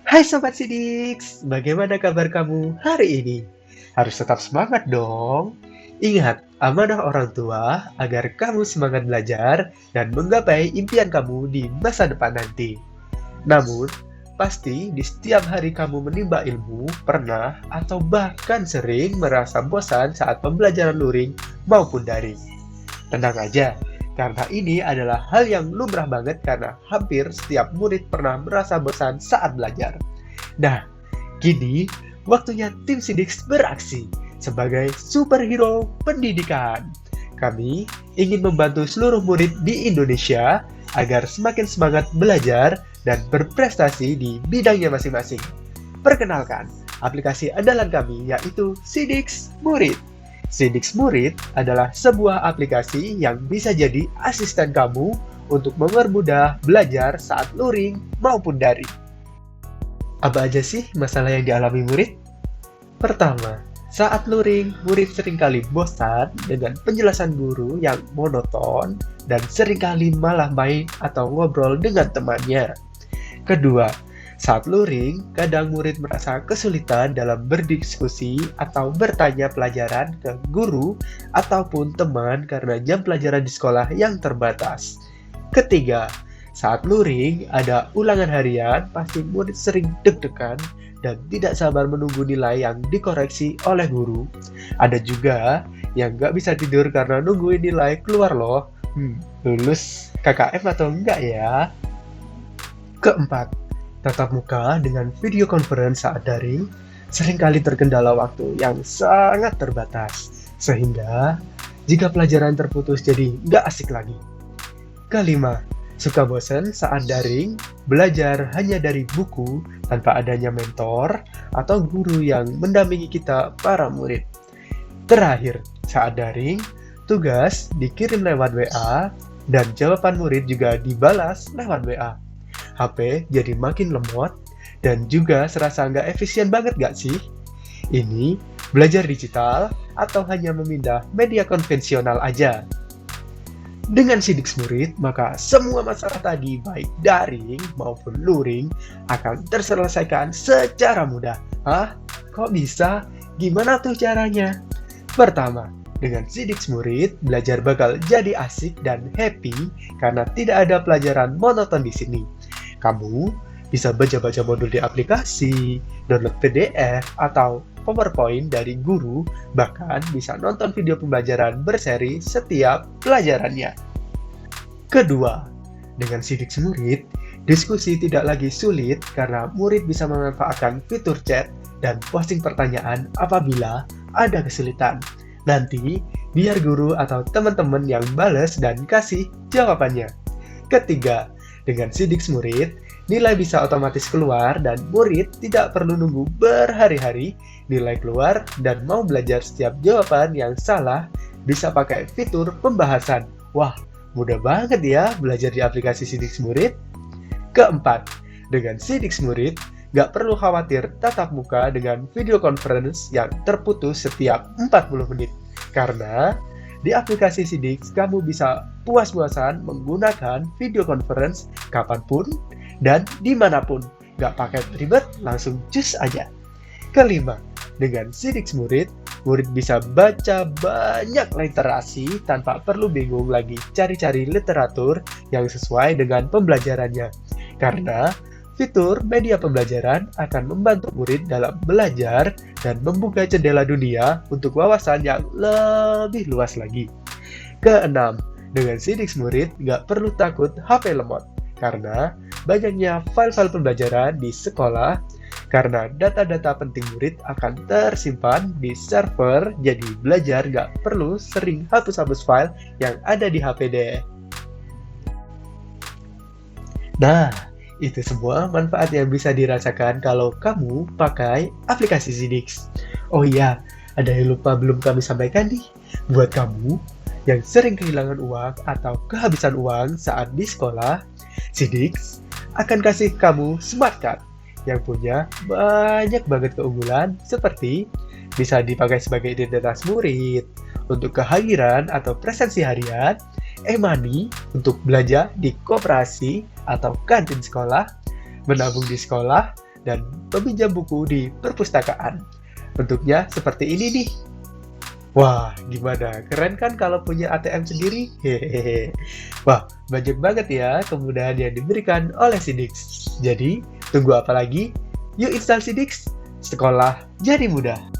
Hai Sobat Sidiks, bagaimana kabar kamu hari ini? Harus tetap semangat dong. Ingat, amanah orang tua agar kamu semangat belajar dan menggapai impian kamu di masa depan nanti. Namun, pasti di setiap hari kamu menimba ilmu, pernah atau bahkan sering merasa bosan saat pembelajaran luring maupun daring. Tenang aja, karena ini adalah hal yang lumrah banget karena hampir setiap murid pernah merasa bosan saat belajar. Nah, kini waktunya tim Sidiks beraksi sebagai superhero pendidikan. Kami ingin membantu seluruh murid di Indonesia agar semakin semangat belajar dan berprestasi di bidangnya masing-masing. Perkenalkan, aplikasi andalan kami yaitu Sidiks Murid. Sidiks Murid adalah sebuah aplikasi yang bisa jadi asisten kamu untuk mempermudah belajar saat luring maupun daring. Apa aja sih masalah yang dialami murid? Pertama, saat luring, murid seringkali bosan dengan penjelasan guru yang monoton dan seringkali malah main atau ngobrol dengan temannya. Kedua, saat luring, kadang murid merasa kesulitan dalam berdiskusi atau bertanya pelajaran ke guru ataupun teman karena jam pelajaran di sekolah yang terbatas. Ketiga, saat luring ada ulangan harian, pasti murid sering deg-degan dan tidak sabar menunggu nilai yang dikoreksi oleh guru. Ada juga yang nggak bisa tidur karena nungguin nilai keluar loh. Lulus KKM atau enggak ya? Keempat, tatap muka dengan video conference saat daring seringkali terkendala waktu yang sangat terbatas, sehingga jika pelajaran terputus jadi nggak asik lagi. Kelima, suka bosan saat daring, belajar hanya dari buku tanpa adanya mentor atau guru yang mendampingi kita para murid. Terakhir, saat daring, tugas dikirim lewat WA dan jawaban murid juga dibalas lewat WA. HP jadi makin lemot dan juga serasa nggak efisien banget nggak sih? Ini belajar digital atau hanya memindah media konvensional aja? Dengan Sidiks Murid, maka semua masalah tadi baik daring maupun luring akan terselesaikan secara mudah. Hah? Kok bisa? Gimana tuh caranya? Pertama, dengan Sidiks Murid, belajar bakal jadi asik dan happy karena tidak ada pelajaran monoton di sini. Kamu bisa baca-baca modul di aplikasi, download PDF, atau PowerPoint dari guru, bahkan bisa nonton video pembelajaran berseri setiap pelajarannya. Kedua, dengan Sidiks Murid, diskusi tidak lagi sulit karena murid bisa memanfaatkan fitur chat dan posting pertanyaan apabila ada kesulitan. Nanti, biar guru atau teman-teman yang bales dan kasih jawabannya. Ketiga, dengan Sidiks Murid, nilai bisa otomatis keluar dan murid tidak perlu nunggu berhari-hari nilai keluar dan mau belajar setiap jawaban yang salah bisa pakai fitur pembahasan. Wah, mudah banget ya belajar di aplikasi Sidiks Murid. Keempat, dengan Sidiks Murid, nggak perlu khawatir tatap muka dengan video conference yang terputus setiap 40 menit. Karena di aplikasi Sidiks, kamu bisa puas-puasan menggunakan video conference kapanpun dan dimanapun. Gak pakai ribet, langsung cus aja. Kelima, dengan Sidiks Murid, murid bisa baca banyak literasi tanpa perlu bingung lagi cari-cari literatur yang sesuai dengan pembelajarannya. Karena fitur media pembelajaran akan membantu murid dalam belajar dan membuka jendela dunia untuk wawasan yang lebih luas lagi. Keenam, dengan Sidiks Murid nggak perlu takut HP lemot, karena banyaknya file-file pembelajaran di sekolah, karena data-data penting murid akan tersimpan di server, jadi belajar nggak perlu sering hapus-hapus file yang ada di HP deh. Nah, itu semua manfaat yang bisa dirasakan kalau kamu pakai aplikasi Sidiks. Oh iya, ada yang lupa belum kami sampaikan nih. Buat kamu yang sering kehilangan uang atau kehabisan uang saat di sekolah, Sidiks akan kasih kamu smart card yang punya banyak banget keunggulan seperti bisa dipakai sebagai identitas murid, untuk kehadiran atau presensi harian, e-money untuk belanja di koperasi atau kantin sekolah, menabung di sekolah, dan meminjam buku di perpustakaan. Bentuknya seperti ini nih. Wah, gimana? Keren kan kalau punya ATM sendiri? Hehehe. Wah, banyak banget ya kemudahan yang diberikan oleh Sidix. Jadi, tunggu apa lagi? Yuk install Sidix. Sekolah jadi mudah.